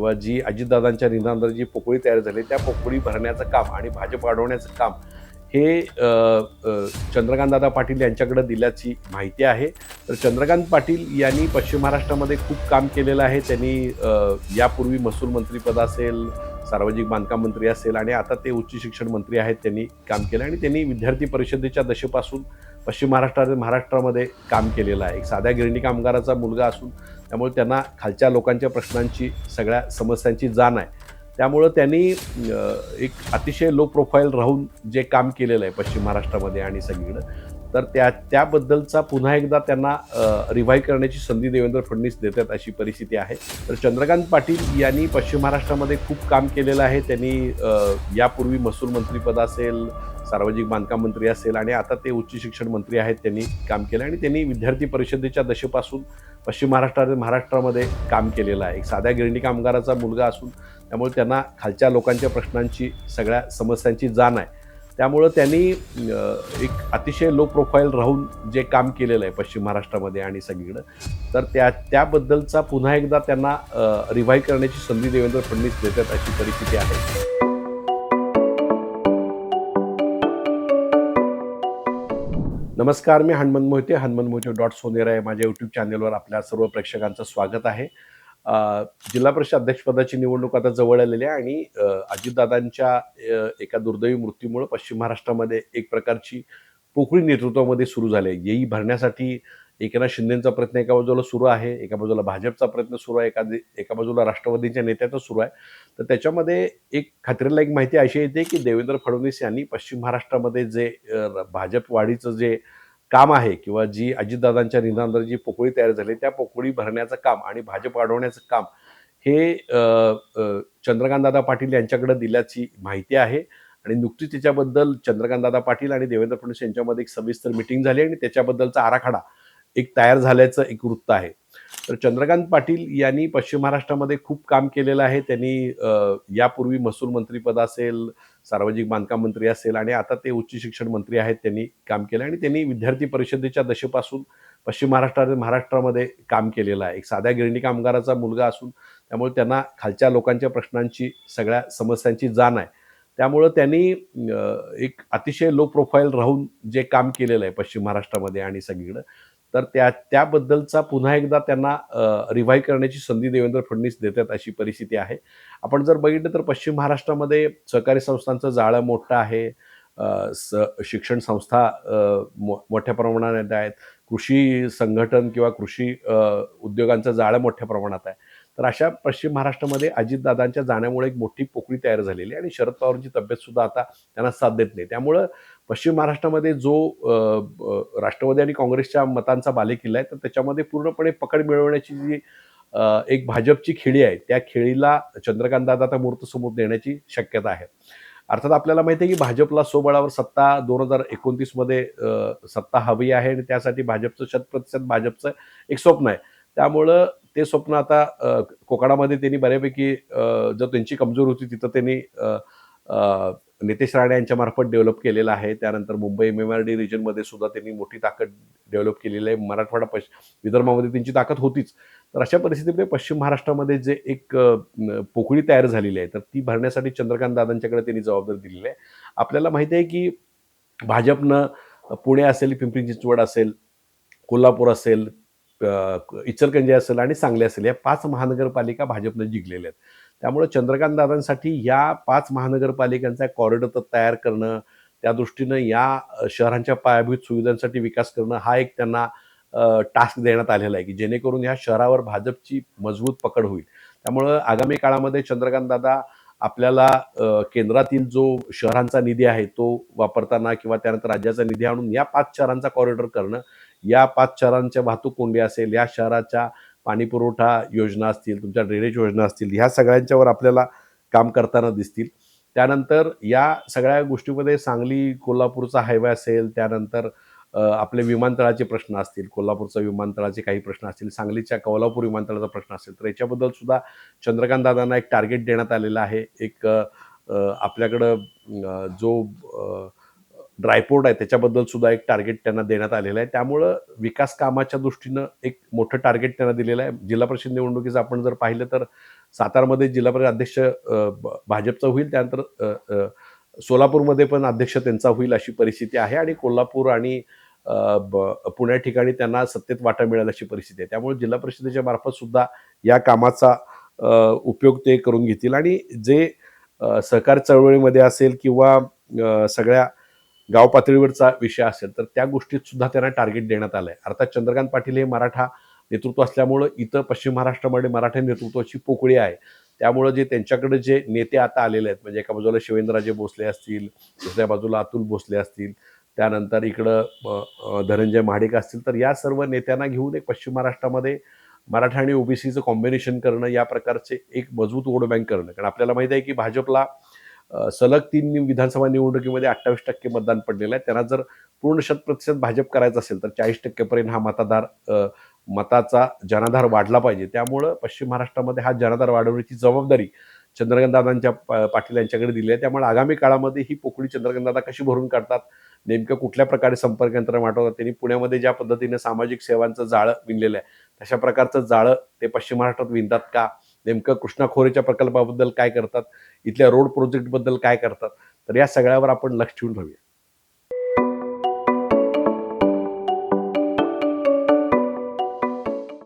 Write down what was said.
किंवा जी अजितदादांच्या निधनानंतर जी पोकळी तयार झाली त्या पोकळी भरण्याचं काम आणि भाजप वाढवण्याचं काम हे चंद्रकांतदादा पाटील यांच्याकडे दिल्याची माहिती आहे. तर चंद्रकांत पाटील यांनी पश्चिम महाराष्ट्रामध्ये खूप काम केलेलं आहे. त्यांनी यापूर्वी महसूल मंत्रीपद असेल, सार्वजनिक बांधकाम मंत्री असेल आणि आता ते उच्च शिक्षण मंत्री आहेत. त्यांनी काम केलं आणि त्यांनी विद्यार्थी परिषदेच्या दशेपासून पश्चिम महाराष्ट्रामध्ये काम केलेलं आहे. एक साध्या गिरणी कामगाराचा मुलगा असून त्यामुळे त्यांना खालच्या लोकांच्या प्रश्नांची, सगळ्या समस्यांची जाण आहे. त्यामुळं त्यांनी एक अतिशय लो प्रोफाईल राहून जे काम केलेलं आहे पश्चिम महाराष्ट्रामध्ये आणि सगळीकडं, तर त्याबद्दलचा पुन्हा एकदा त्यांना रिवाईव्ह करण्याची संधी देवेंद्र फडणवीस देतात अशी परिस्थिती आहे. तर चंद्रकांत पाटील यांनी पश्चिम महाराष्ट्रामध्ये खूप काम केलेलं आहे. त्यांनी यापूर्वी महसूल मंत्रीपद असेल, सार्वजनिक बांधकाम मंत्री असेल आणि आता ते उच्च शिक्षण मंत्री आहेत. त्यांनी काम केलं आणि त्यांनी विद्यार्थी परिषदेच्या दशेपासून पश्चिम महाराष्ट्रामध्ये काम केलेलं आहे. एक साध्या गिरणी कामगाराचा मुलगा असून त्यामुळे त्यांना खालच्या लोकांच्या प्रश्नांची, सगळ्या समस्यांची जाण आहे. त्यामुळं त्यांनी एक अतिशय लो प्रोफाईल राहून जे काम केलेलं आहे पश्चिम महाराष्ट्रामध्ये आणि सगळीकडं, तर त्याबद्दलचा पुन्हा एकदा त्यांना रिवाईव्ह करण्याची संधी देवेंद्र फडणवीस देतात अशी परिस्थिती आहे. नमस्कार, मी हनुमंत मोहिते .सोनेरा आहे माझ्या यूट्यूब चॅनलवर आपल्या सर्व प्रेक्षकांचं स्वागत आहे. जिल्हा परिषद अध्यक्षपदाची निवडणूक आता जवळ आलेली आहे आणि अजितदादांच्या एका दुर्दैवी मृत्यूमुळे पश्चिम महाराष्ट्रामध्ये एक प्रकारची पोकळी नेतृत्वामध्ये सुरू झाली आहे. येई भरण्यासाठी एकनाथ शिंदेचा प्रयत्न एका बाजूला सुरू आहे, एका बाजूला भाजपचा प्रयत्न सुरू आहे, एका बाजूला राष्ट्रवादीच्या नेत्याचा सुरू आहे. तर त्याच्यामध्ये एक खात्रीलायक माहिती अशी येते की देवेंद्र फडणवीस यांनी पश्चिम महाराष्ट्रामध्ये जे भाजप वाढीचं जे काम आहे किंवा जी अजितदादांच्या निधनानंतर जी पोकळी तयार झाली त्या पोकळी भरण्याचं काम आणि भाजप वाढवण्याचं काम हे चंद्रकांतदादा पाटील यांच्याकडे दिल्याची माहिती आहे. आणि नुकतीच त्याच्याबद्दल चंद्रकांतदादा पाटील आणि देवेंद्र फडणवीस यांच्यामध्ये एक सविस्तर मिटिंग झाली आणि त्याच्याबद्दलचा आराखडा एक तयार झाल्याचं एक वृत्त आहे. तर चंद्रकांत पाटील यांनी पश्चिम महाराष्ट्रामध्ये खूप काम केलेलं आहे. त्यांनी यापूर्वी महसूल मंत्रीपद असेल, सार्वजनिक बांधकाम मंत्री असेल आणि आता ते उच्च शिक्षण मंत्री आहेत. त्यांनी काम केलं आणि त्यांनी विद्यार्थी परिषदेच्या दशेपासून पश्चिम महाराष्ट्रामध्ये काम केलेलं आहे. एक साध्या गिरणी कामगाराचा मुलगा असून त्यामुळे त्यांना खालच्या लोकांच्या प्रश्नांची, सगळ्या समस्यांची जाण आहे. त्यामुळं त्यांनी एक अतिशय लो प्रोफाईल राहून जे काम केलेलं आहे पश्चिम महाराष्ट्रामध्ये आणि सगळीकडं, तर त्याबद्दलचा पुन्हा एकदा त्यांना रिवाईव्ह करण्याची संधी देवेंद्र फडणवीस देतात अशी परिस्थिती आहे. आपण जर बघितलं तर पश्चिम महाराष्ट्रामध्ये सहकारी संस्थांचं जाळं मोठं आहे. शिक्षण संस्था मोठ्या प्रमाणात आहेत. कृषी संघटन किंवा कृषी उद्योगांचं जाळं मोठ्या प्रमाणात आहे. तर अशा पश्चिम महाराष्ट्रामध्ये अजितदादांच्या जाण्यामुळे एक मोठी पोकळी तयार झालेली आहे आणि शरद पवारांची तब्येत सुद्धा आता त्यांना साथ देत नाही. त्यामुळं पश्चिम महाराष्ट्रामध्ये जो राष्ट्रवादी आणि काँग्रेसच्या मतांचा बालेकिल्ला आहे, तर त्याच्यामध्ये पूर्णपणे पकड मिळवण्याची जी एक भाजपची खेळी आहे, त्या खेळीला चंद्रकांतदादा आता मुहूर्तसमोर देण्याची शक्यता आहे. अर्थात आपल्याला माहिती आहे की भाजपला स्वबळावर सत्ता 2029 मध्ये सत्ता हवी आहे आणि त्यासाठी भाजपचं 100% भाजपचं एक स्वप्न आहे. त्यामुळं ते स्वप्न आता कोकणामध्ये त्यांनी बऱ्यापैकी जर त्यांची कमजोर होती तिथं त्यांनी नितेश राणे यांच्या मार्फत डेव्हलप केलेलं आहे. त्यानंतर मुंबई MMRD रिजनमध्ये सुद्धा त्यांनी मोठी ताकद डेव्हलप केलेली आहे. मराठवाडा विदर्भामध्ये त्यांची ताकद होतीच. तर अशा परिस्थितीमध्ये पश्चिम महाराष्ट्रामध्ये जे एक पोकळी तयार झालेली आहे, तर ती भरण्यासाठी चंद्रकांत दादांच्याकडे त्यांनी जबाबदारी दिलेली आहे. आपल्याला माहिती आहे की भाजपनं पुणे असेल, पिंपरी चिंचवड असेल, कोल्हापूर असेल, इचलकरंजी असेल आणि सांगली असेल, या 5 महानगरपालिका भाजपनं जिंकलेल्या आहेत. त्यामुळे चंद्रकांत दादांसाठी या 5 महानगरपालिकांचा कॉरिडॉर तयार करणं, त्या दृष्टीनं या शहरांच्या पायाभूत सुविधांसाठी विकास करणं हा एक त्यांना टास्क देण्यात आलेला आहे की जेणेकरून ह्या शहरावर भाजपची मजबूत पकड होईल. त्यामुळं आगामी काळामध्ये चंद्रकांत दादा आपल्याला केंद्रातील जो शहरांचा निधी आहे तो वापरताना किंवा त्यानंतर राज्याचा निधी आणून या 5 शहरांचा कॉरिडॉर करणं, या 5 शहरांच्या वाहतूक कोंडी असेल, या शहराच्या पाणी पुरवठा योजना असतील, तुमच्या ड्रेनेज योजना असतील, ह्या सगळ्यांच्यावर आपल्याला काम करताना दिसतील. त्यानंतर या सगळ्या गोष्टीमध्ये सांगली कोल्हापूरचा हायवे असेल, त्यानंतर आपले विमानतळाचे प्रश्न असतील, कोल्हापूरचा विमानतळाचे काही प्रश्न असतील, सांगलीच्या कोल्हापूर विमानतळाचा प्रश्न असेल, तर याच्याबद्दल सुद्धा चंद्रकांत दादांना एक टार्गेट देण्यात आलेलं आहे. एक आपल्याकडं जो ड्रायपोर्ट आहे त्याच्याबद्दल सुद्धा एक टार्गेट त्यांना देण्यात आलेलं आहे. त्यामुळं विकास कामाच्या दृष्टीनं एक मोठं टार्गेट त्यांना दिलेलं आहे. जिल्हा परिषद निवडणुकीचं आपण जर पाहिलं तर सातारमध्ये जिल्हा परिषद अध्यक्ष भाजपचा होईल, त्यानंतर सोलापूरमध्ये पण अध्यक्ष त्यांचा होईल अशी परिस्थिती आहे आणि कोल्हापूर आणि पुण्या ठिकाणी त्यांना सत्तेत वाटा मिळेल अशी परिस्थिती आहे. त्यामुळे जिल्हा परिषदेच्या मार्फत सुद्धा या कामाचा उपयोग ते करून घेतील आणि जे सहकार चळवळीमध्ये असेल किंवा सगळ्या गाव पातळीवरचा विषय असेल तर त्या गोष्टीत सुद्धा त्यांना टार्गेट देण्यात आलं आहे. अर्थात चंद्रकांत पाटील हे मराठा नेतृत्व असल्यामुळं इथं पश्चिम महाराष्ट्रामध्ये मराठा नेतृत्वाची पोकळी आहे. त्यामुळं जे त्यांच्याकडे जे नेते आता आलेले आहेत, म्हणजे एका बाजूला शिवेंद्रराजे भोसले असतील, दुसऱ्या बाजूला अतुल भोसले असतील, त्यानंतर इकडं धनंजय महाडिक असतील, तर या सर्व नेत्यांना घेऊन एक पश्चिम महाराष्ट्रामध्ये मराठा आणि ओबीसीचं कॉम्बिनेशन करणं, या प्रकारचे एक मजबूत वोट बँक करणं. कारण आपल्याला माहिती आहे की भाजपला सलग 3 विधानसभा निवडणुकीमध्ये 28% मतदान पडलेलं आहे. त्यांना जर पूर्ण 100% भाजप करायचं असेल तर 40% पर्यंत हा मताचा जनाधार वाढला पाहिजे. त्यामुळं पश्चिम महाराष्ट्रामध्ये हा जनाधार वाढवण्याची जबाबदारी चंद्रकांतदादांच्या पाटील यांच्याकडे दिली आहे. त्यामुळे आगामी काळामध्ये ही पोकळी चंद्रकांतदादा कशी भरून काढतात, नेमकं कुठल्या प्रकारे संपर्क यंत्रणा वाढवतात, त्यांनी पुण्यामध्ये ज्या पद्धतीने सामाजिक सेवांचं जाळं विणलेलं आहे, तशा प्रकारचं जाळं ते पश्चिम महाराष्ट्रात विणतात का? नेमकं कृष्णा खोरेच्या प्रकल्पाबद्दल काय करतात? इथल्या रोड प्रोजेक्टबद्दल काय करतात? तर या सगळ्यावर आपण लक्ष ठेवून राहूया.